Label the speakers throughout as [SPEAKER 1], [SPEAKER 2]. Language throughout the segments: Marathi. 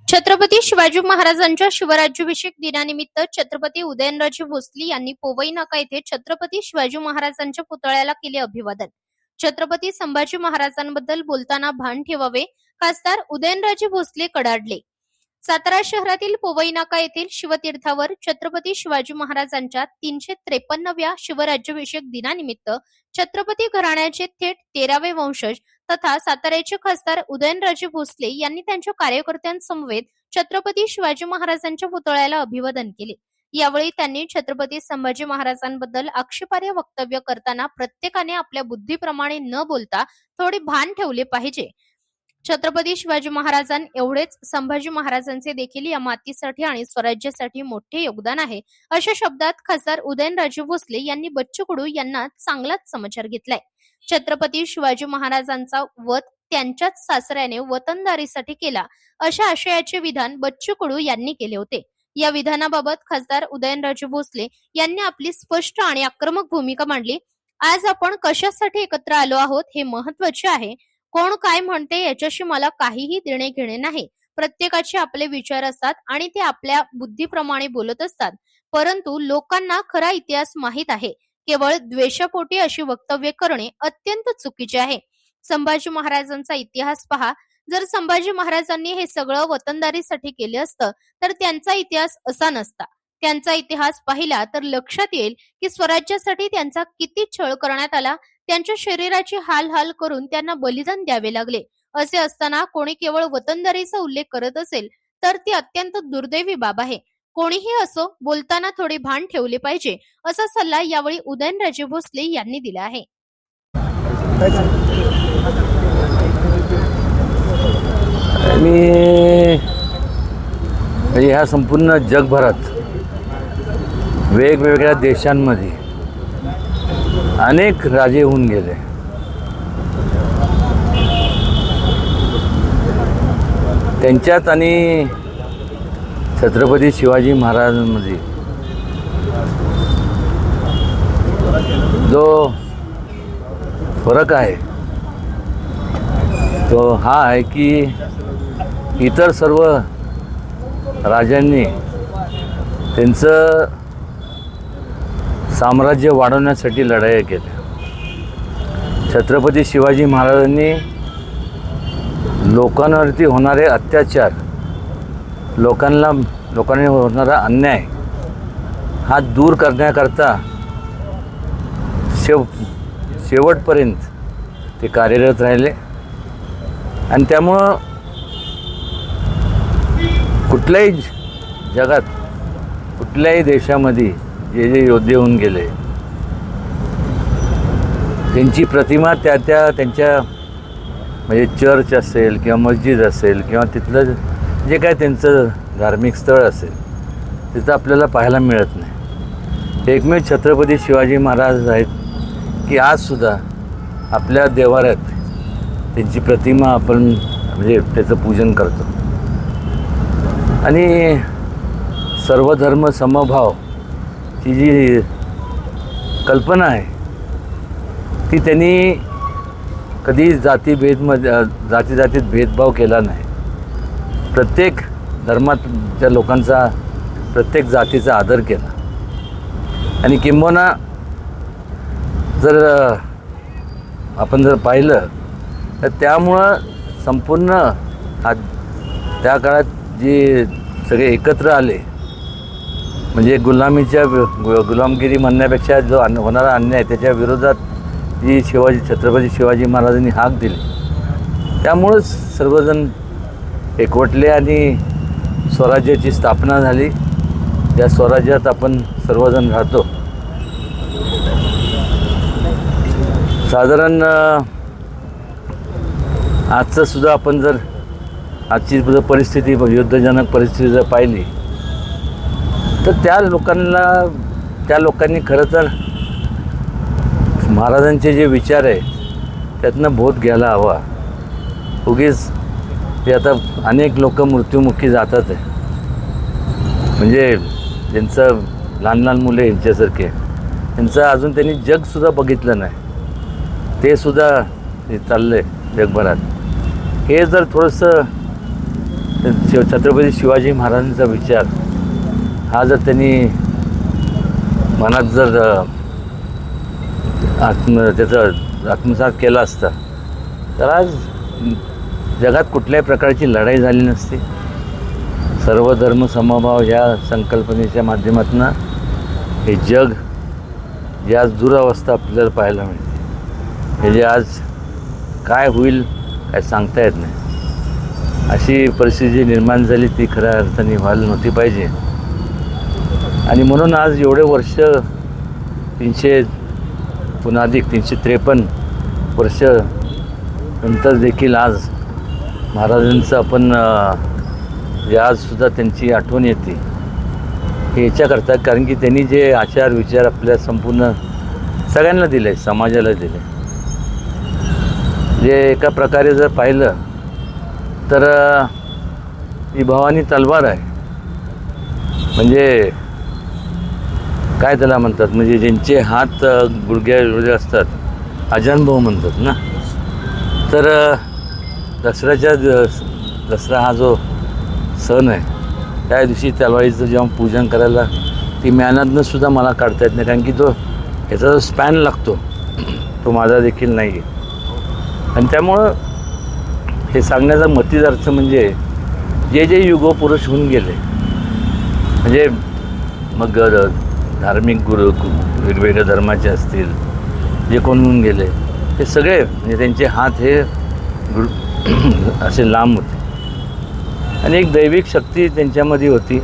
[SPEAKER 1] छत्रपती शिवाजी महाराजांच्या शिवराज्याभिषेक दिनानिमित्त छत्रपती उदयनराजे भोसले यांनी पोवई नाका येथे छत्रपती शिवाजी महाराजांच्या पुतळ्याला केले अभिवादन. छत्रपती संभाजी महाराजांबद्दल बोलताना भान ठेवावे, खासदार उदयनराजे भोसले कडाडले. सातारा शहरातील पोवई नाका येथील शिवतीर्थावर छत्रपती शिवाजी महाराजांच्या 353व्या शिवराज्याभिषेक दिनानिमित्त छत्रपती घराण्याचे थेट 13वे वंशज तथा साताऱ्याचे खासदार उदयनराजे भोसले यांनी त्यांच्या कार्यकर्त्यांसमवेत छत्रपती शिवाजी महाराजांच्या पुतळ्याला अभिवादन केले. यावेळी त्यांनी छत्रपती संभाजी महाराजांबद्दल आक्षेपार्ह वक्तव्य करताना प्रत्येकाने आपल्या बुद्धीप्रमाणे न बोलता थोडे भान ठेवले पाहिजे. छत्रपती शिवाजी महाराजां एवढेच संभाजी महाराजांचे देखील या मातीसाठी आणि स्वराज्यासाठी मोठे योगदान आहे, अशा शब्दात खासदार उदयनराजे भोसले यांनी बच्चू कडू यांना चांगलाच समाचार घेतलाय. छत्रपती शिवाजी महाराजांचा वध त्यांच्याच सासऱ्याने वतनदारीसाठी केला, अशा आशयाचे विधान बच्चू कडू यांनी केले होते. या विधानाबाबत खासदार उदयनराजे भोसले यांनी आपली स्पष्ट आणि आक्रमक भूमिका मांडली. आज आपण कशासाठी एकत्र आलो आहोत हे महत्त्वाचे आहे. कोण काय म्हणते याच्याशी मला काहीही देणे घेणे नाही. प्रत्येकाचे आपले विचार असतात आणि ते आपल्या बुद्धीप्रमाणे बोलत असतात, परंतु लोकांना खरा इतिहास माहीत आहे. केवळ द्वेषापोटी अशी वक्तव्य करणे अत्यंत चुकीचे आहे. संभाजी महाराजांचा इतिहास पहा. जर संभाजी महाराजांनी हे सगळं वतनदारीसाठी केले असतं तर त्यांचा इतिहास असा नसता. त्यांचा इतिहास पाहिला तर लक्षात येईल की स्वराज्यासाठी त्यांचा किती छळ करण्यात आला. त्यांच्या शरीराची हाल करून त्यांना बलिदान द्यावे लागले. असे असताना कोणी केवळ वतनदारीचा उल्लेख करत असेल तर ती अत्यंत दुर्दैवी बाब आहे. कोणीही असो, बोलताना थोडे भान ठेवले पाहिजे, असा सल्ला यावेळी उदयनराजे भोसले यांनी दिला आहे.
[SPEAKER 2] ह्या संपूर्ण जगभरात वेगवेगळ्या देशांमध्ये अनेक राजे होऊन गेले. त्यांच्यात आणि छत्रपती शिवाजी महाराजांमध्ये जो फरक आहे तो हा आहे की इतर सर्व राजांनी त्यांचं साम्राज्य वाढवण्यासाठी लढाया केल्या. छत्रपती शिवाजी महाराजांनी लोकांवरती होणारे अत्याचार, लोकांनी होणारा अन्याय हा दूर करण्याकरता शेवटपर्यंत ते कार्यरत राहिले. आणि त्यामुळं कुठल्याही जगात, कुठल्याही देशामध्ये जे जे योद्धे होऊन गेले त्यांची प्रतिमा त्यांच्या म्हणजे चर्च असेल किंवा मस्जिद असेल किंवा तिथलं जे काय त्यांचं धार्मिक स्थळ असेल तिथं आपल्याला पाहायला मिळत नाही. एकमेव छत्रपती शिवाजी महाराज आहेत की आजसुद्धा आपल्या देवाऱ्यात त्यांची प्रतिमा आपण म्हणजे त्याचं पूजन करतो. आणि सर्वधर्म समभाव ही जी कल्पना आहे ती त्यांनी कधी जातीत भेदभाव केला नाही. प्रत्येक धर्माच्या लोकांचा, प्रत्येक जातीचा आदर केला. आणि किंबहुना आपण जर पाहिलं तर त्यामुळं संपूर्ण त्या काळात जे सगळे एकत्र आले, म्हणजे गुलामगिरी म्हणण्यापेक्षा जो होणारा अन्याय त्याच्या विरोधात जी छत्रपती शिवाजी महाराजांनी हाक दिली, त्यामुळंच सर्वजण एकवटले आणि स्वराज्याची स्थापना झाली. त्या स्वराज्यात आपण सर्वजण राहतो. साधारण आजचं सुद्धा आपण जर आजची परिस्थिती, युद्धजनक परिस्थिती जर पाहिली तर त्या लोकांनी खरं तर महाराजांचे जे विचार आहे त्यातनं बोध घ्यायला हवा. उगीच ते आता अनेक लोक मृत्युमुखी जातात आहे, म्हणजे ज्यांचं लहान मुले यांच्यासारखे, त्यांचं अजून त्यांनी जगसुद्धा बघितलं नाही, ते सुद्धा चाललं आहे जगभरात. हे जर थोडंसं तर छत्रपती शिवाजी महाराजांचा विचार हा जर त्यांनी मनात जर त्याचा आत्मसात केला असता तर आज जगात कुठल्याही प्रकारची लढाई झाली नसती. सर्व धर्म समभाव ह्या संकल्पनेच्या माध्यमातून हे जग जे आज दुरावस्था आपल्याला पाहायला मिळते, हे जे आज काय होईल काय सांगता येत नाही, अशी परिस्थिती निर्माण झाली ती खऱ्या अर्थाने व्हायला नव्हती पाहिजे. आणि म्हणून आज एवढे वर्ष 300 पुन्हा अधिक 353 वर्ष नंतर देखील आज महाराजांचं आपण जे आजसुद्धा त्यांची आठवण येते हे याच्याकरता, कारण की त्यांनी जे आचार विचार आपल्या संपूर्ण सगळ्यांना दिले, समाजाला दिले. जे एका प्रकारे जर पाहिलं तर ही भवानी तलवार आहे. म्हणजे काय त्याला म्हणतात, म्हणजे ज्यांचे हात गुडघ्याएवढे असतात, अजानभाऊ म्हणतात ना. तर दसरा हा जो सण आहे त्या दिवशी तलवारीचं जेव्हा पूजन करायला ती मॅनातनं सुद्धा मला काढता येत नाही, कारण की तो याचा जो स्पॅन लागतो तो माझा देखील नाही आहे. आणि त्यामुळं हे सांगण्याचा मतीच अर्थ म्हणजे जे जे युगोपुरुष होऊन गेले, म्हणजे मग धार्मिक गुरु वेगवेगळ्या धर्माचे असतील जे कोण होऊन गेले ते सगळे, म्हणजे त्यांचे हात हे असे लांब होते आणि एक दैविक शक्ती त्यांच्यामध्ये होती.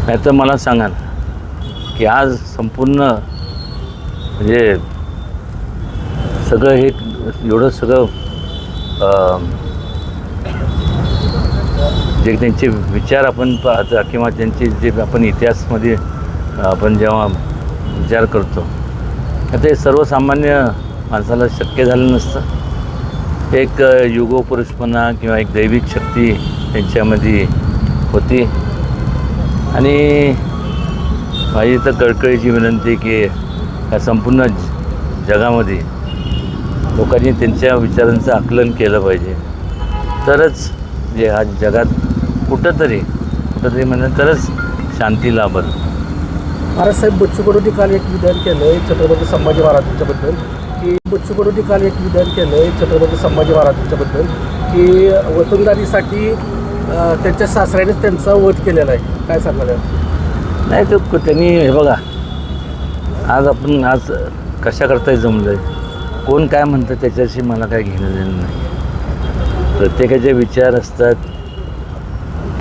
[SPEAKER 2] नाही तर मला सांगा ना की आज संपूर्ण म्हणजे सगळं हे एवढं सगळं जे त्यांचे विचार आपण पाहता किंवा त्यांचे जे आपण इतिहासमध्ये आपण जेव्हा विचार करतो तर ते सर्वसामान्य माणसाला शक्य झालं नसतं. एक युगोपुरुषपणा किंवा एक दैविक शक्ती त्यांच्यामध्ये होती. आणि माझी तर कळकळीची विनंती की या संपूर्ण जगामध्ये लोकांनी त्यांच्या विचारांचं आकलन केलं पाहिजे, तरच जे आज जगात कुठंतरी म्हणलं तरच शांती लाभल.
[SPEAKER 3] महाराजसाहेब बच्चू कडूंनी काल एक विधान केलं आहे छत्रपती संभाजी महाराजांच्याबद्दल, की बच्चू कडूंनी काल एक विधान केलं आहे छत्रपती संभाजी महाराजांच्याबद्दल की वतनदारीसाठी त्यांच्या सासऱ्यानेच त्यांचा वध केलेला आहे. काय सांगणार आहे?
[SPEAKER 2] नाही तर त्यांनी हे बघा, आज कशा करताय जमलं आहे, कोण काय म्हणतं त्याच्याशी मला काय घेणं देणं नाही. प्रत्येकाचे विचार असतात,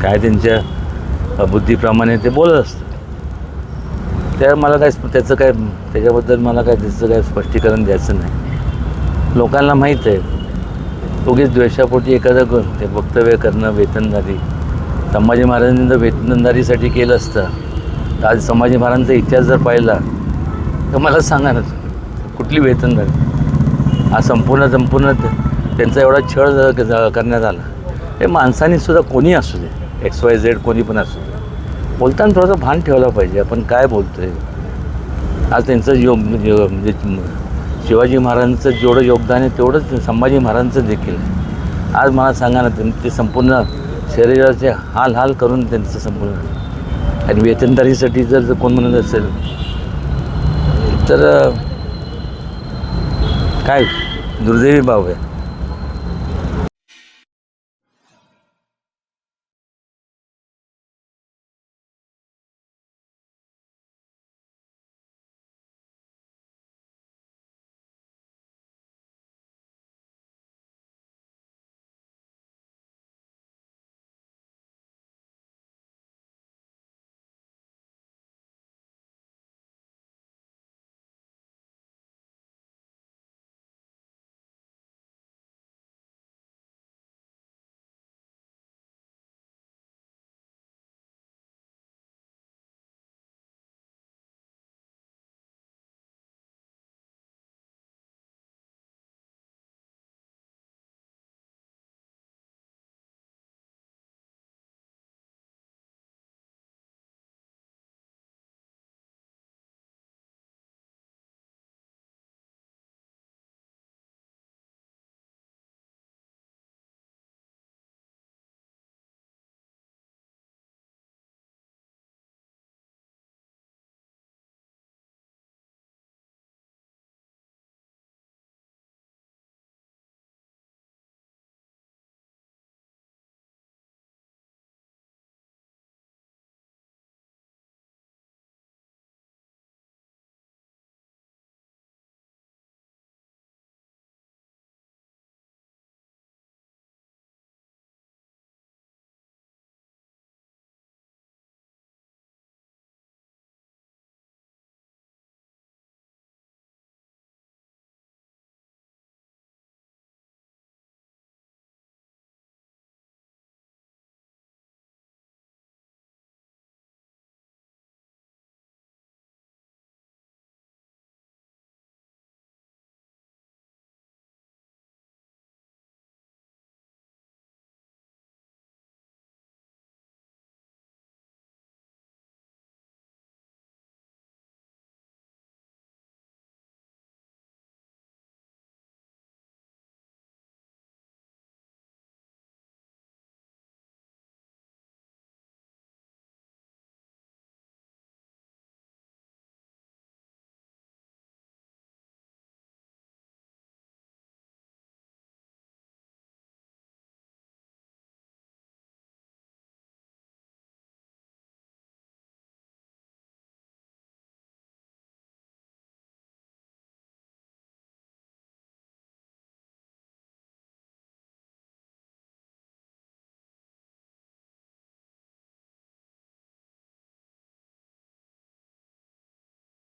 [SPEAKER 2] काय त्यांच्या बुद्धीप्रमाणे ते बोलत असतात. मला काय त्याच्याबद्दल मला काय त्याचं काय स्पष्टीकरण द्यायचं नाही. लोकांना माहीत आहे उगीच द्वेषापोटी एखादं ते वक्तव्य करणं. वेतनदारी संभाजी महाराजांनी जर वेतनदारीसाठी केलं असतं तर आज संभाजी महाराजांचा इतिहास जर पाहिला तर मला सांगा ना कुठली वेतनदारी. हा संपूर्ण त्यांचा एवढा छळ करण्यात आला. हे माणसांनीसुद्धा कोणी असू दे, XYZ कोणी पण असू दे, बोलताना थोडंसं भान ठेवलं पाहिजे आपण काय बोलतो आहे. आज त्यांचं म्हणजे शिवाजी महाराजांचं जेवढं योगदान आहे तेवढंच संभाजी महाराजांचं देखील आहे. आज मला सांगा ना ते संपूर्ण शरीराचे हाल करून त्यांचं संपूर्ण, आणि वेतनदारीसाठी जर कोण म्हणत असेल तर काय दुर्दैवी बाब आहे.